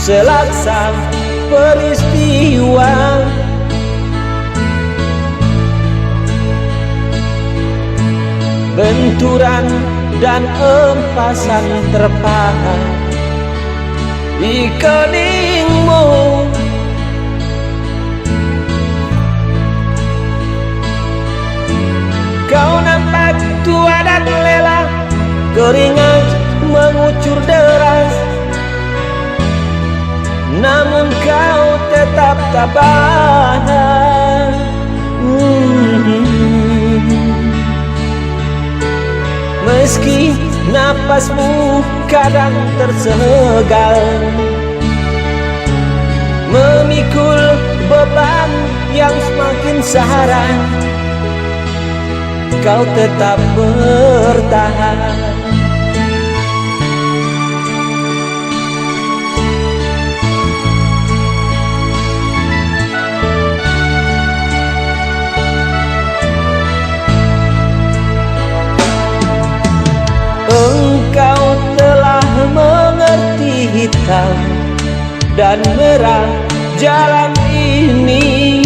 selaksa peristiwa. Benturan dan empasan terpahat di keningmu. Kau nampak tua dan lelah, keringat mengucur deras, namun kau tetap tabah. Meski napasmu kadang tersegal, memikul beban yang semakin sehara, kau tetap bertahan. Engkau telah mengerti hitam dan merah jalan ini.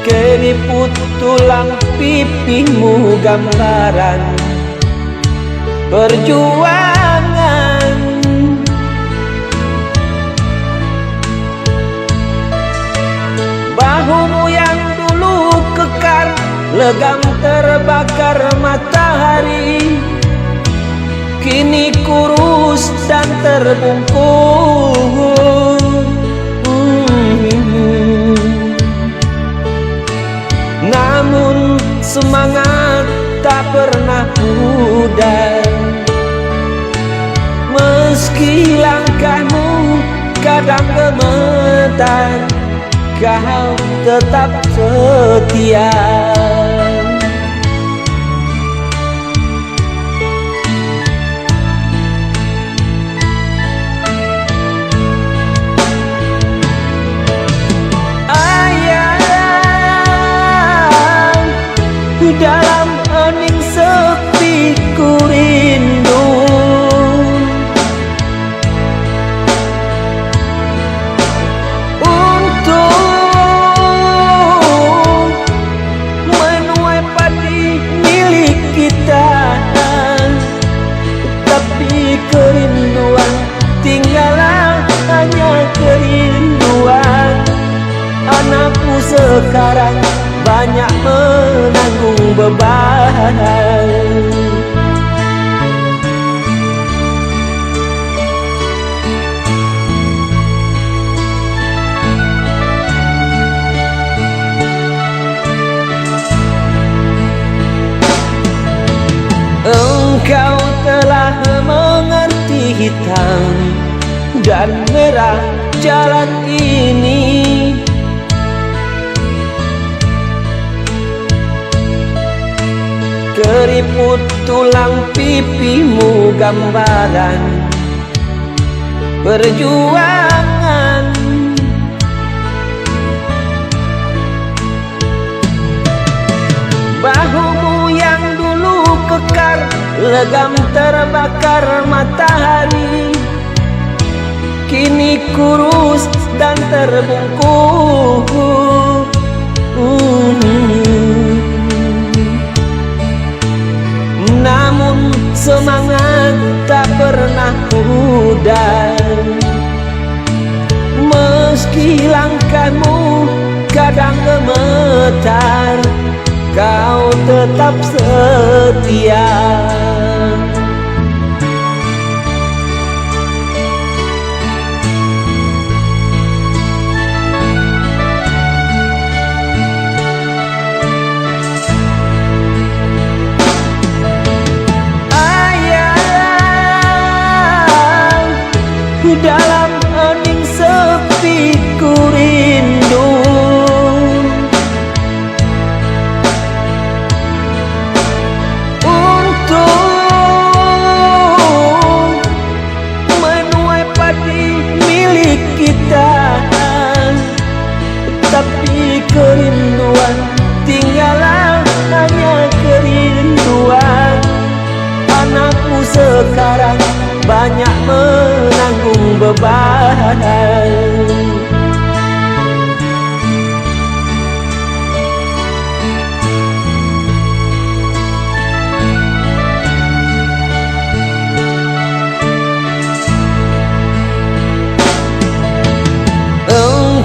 Keriput tulang pipimu gambaran perjuangan. Bahumu yang dulu kekar, legam terbakar matahari, kini kurus dan terbungkus. Namun semangat tak pernah pudar, meski langkahmu kadang gemetar, kau tetap setia. Dalam hening sepi ku rindu, untuk menuai padi milik kita. Tapi kerinduan tinggallah hanya kerinduan. Anakku sekarang banyak menanggung beban. Engkau telah mengerti hitam dan merah jalan ini. Keriput tulang pipimu gambaran perjuangan. Bahumu yang dulu kekar, legam terbakar matahari, kini kurus dan terbungkus. Namun semangat tak pernah pudar, meski langkahmu kadang gemetar, kau tetap setia. Dalam hening sepi ku rindu, untuk menuai padi milik kita. Tapi kerinduan tinggallah hanya kerinduan. Anakku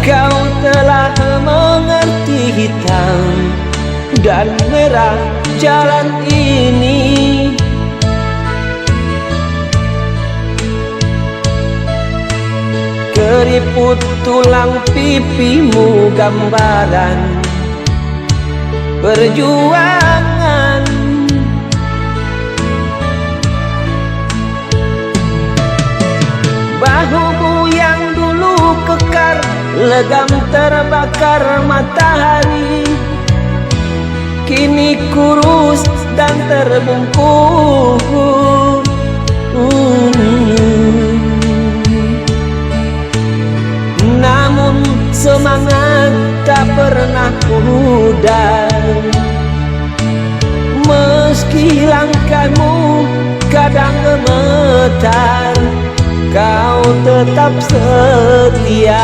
Kau telah mengerti hitam dan merah jalan ini. Keriput tulang pipimu gambaran perjuangan. Bahumu yang dulu kekar, legam terbakar matahari, kini kurus dan terbungkus. Namun semangat tak pernah pudar, meski langkahmu kadang gemetar, kau tetap setia.